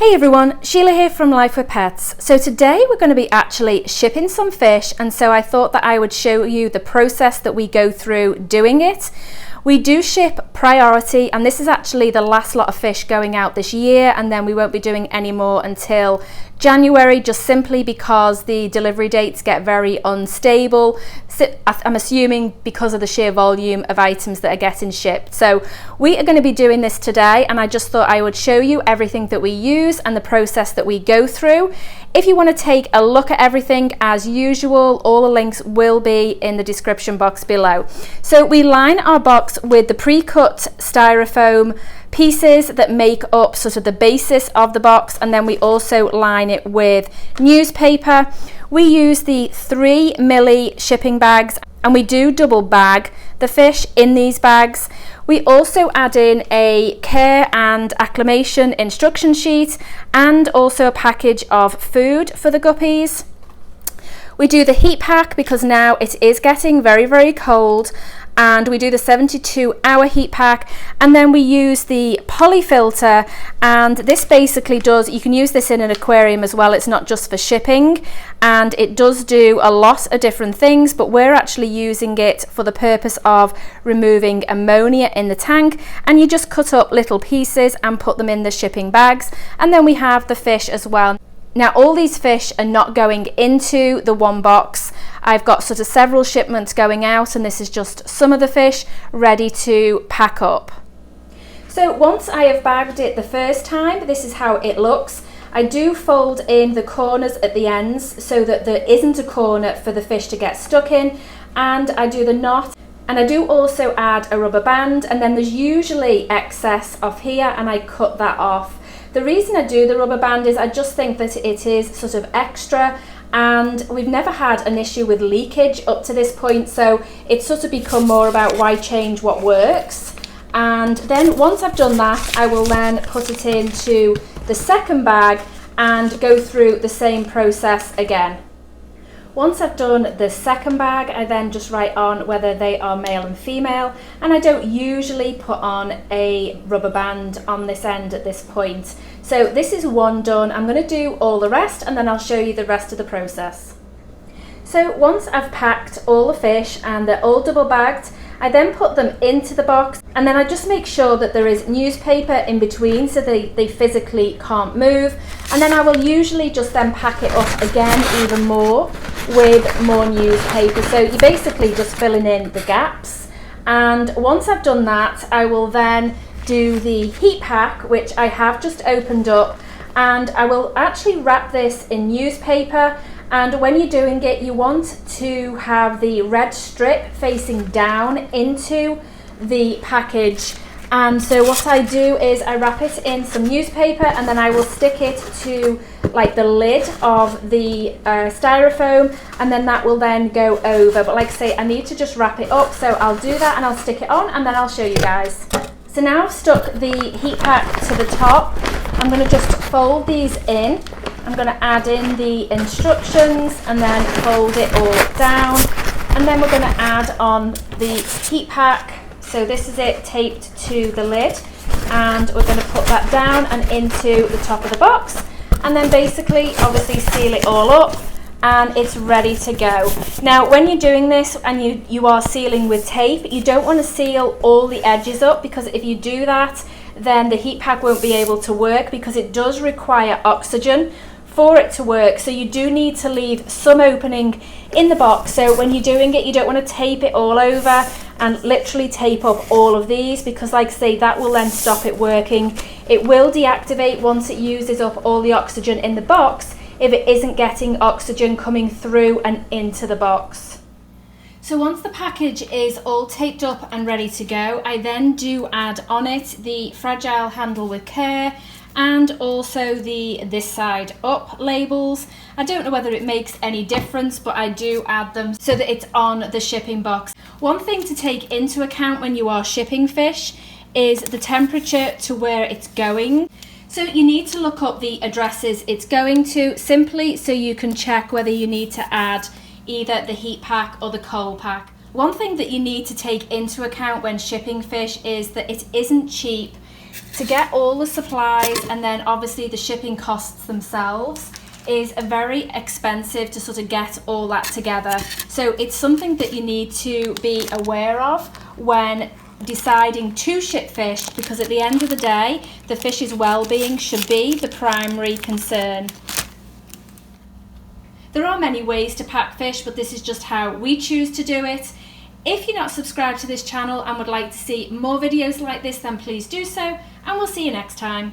Hey everyone, Sheila here from Life with Pets. So today we're going to be actually shipping some fish, and so I thought that I would show you the process that we go through doing it. We do ship priority, and this is actually the last lot of fish going out this year, and then we won't be doing any more until January, just simply because the delivery dates get very unstable. I'm assuming because of the sheer volume of items that are getting shipped. So we are going to be doing this today, and I just thought I would show you everything that we use and the process that we go through. If you want to take a look at everything, as usual, all the links will be in the description box below. So we line our box with the pre-cut styrofoam pieces that make up sort of the basis of the box, and then we also line it with newspaper. We use the 3 milli shipping bags, and we do double bag the fish in these bags. We also add in a care and acclimation instruction sheet and also a package of food for the guppies. We do the heat pack because now it is getting very, very cold, and we do the 72-hour heat pack, and then we use the poly filter, and this basically does, you can use this in an aquarium as well, it's not just for shipping, and it does do a lot of different things, but we're actually using it for the purpose of removing ammonia in the tank, and you just cut up little pieces and put them in the shipping bags, and then we have the fish as well. Now all these fish are not going into the one box. I've got sort of several shipments going out, and this is just some of the fish ready to pack up. So once I have bagged it the first time, this is how it looks. I do fold in the corners at the ends so that there isn't a corner for the fish to get stuck in, and I do the knot, and I do also add a rubber band, and then there's usually excess off here and I cut that off. The reason I do the rubber band is I just think that it is sort of extra, and we've never had an issue with leakage up to this point, so it's sort of become more about why change what works. And then once I've done that, I will then put it into the second bag and go through the same process again. Once I've done the second bag, I then just write on whether they are male and female, and I don't usually put on a rubber band on this end at this point. So this is one done. I'm going to do all the rest, and then I'll show you the rest of the process. So once I've packed all the fish and they're all double bagged, I then put them into the box, and then I just make sure that there is newspaper in between so they physically can't move, and then I will usually just then pack it up again even more with more newspaper. So you're basically just filling in the gaps, and once I've done that, I will then do the heat pack, which I have just opened up, and I will actually wrap this in newspaper. And when you're doing it, you want to have the red strip facing down into the package. And so what I do is I wrap it in some newspaper, and then I will stick it to like the lid of the styrofoam, and then that will then go over. But like I say, I need to just wrap it up, so I'll do that and I'll stick it on, and then I'll show you guys. So now I've stuck the heat pack to the top. I'm going to just fold these in. I'm going to add in the instructions and then fold it all down, and then we're going to add on the heat pack. So this is it taped to the lid, and we're going to put that down and into the top of the box, and then basically obviously seal it all up, and it's ready to go. Now when you're doing this and you are sealing with tape, you don't want to seal all the edges up, because if you do that, then the heat pack won't be able to work, because it does require oxygen for it to work. So you do need to leave some opening in the box. So when you're doing it, you don't want to tape it all over and literally tape up all of these, because like I say, that will then stop it working. It will deactivate once it uses up all the oxygen in the box if it isn't getting oxygen coming through and into the box. So once the package is all taped up and ready to go, I then do add on it the fragile handle with care, and also the this side up labels. I don't know whether it makes any difference, but I do add them so that it's on the shipping box. One thing to take into account when you are shipping fish is the temperature to where it's going. So you need to look up the addresses it's going to, simply so you can check whether you need to add either the heat pack or the cold pack. One thing that you need to take into account when shipping fish is that it isn't cheap to get all the supplies and then obviously the shipping costs themselves is very expensive to sort of get all that together. So it's something that you need to be aware of when deciding to ship fish, because at the end of the day, the fish's well-being should be the primary concern. There are many ways to pack fish, but this is just how we choose to do it. If you're not subscribed to this channel and would like to see more videos like this, then please do so, and we'll see you next time.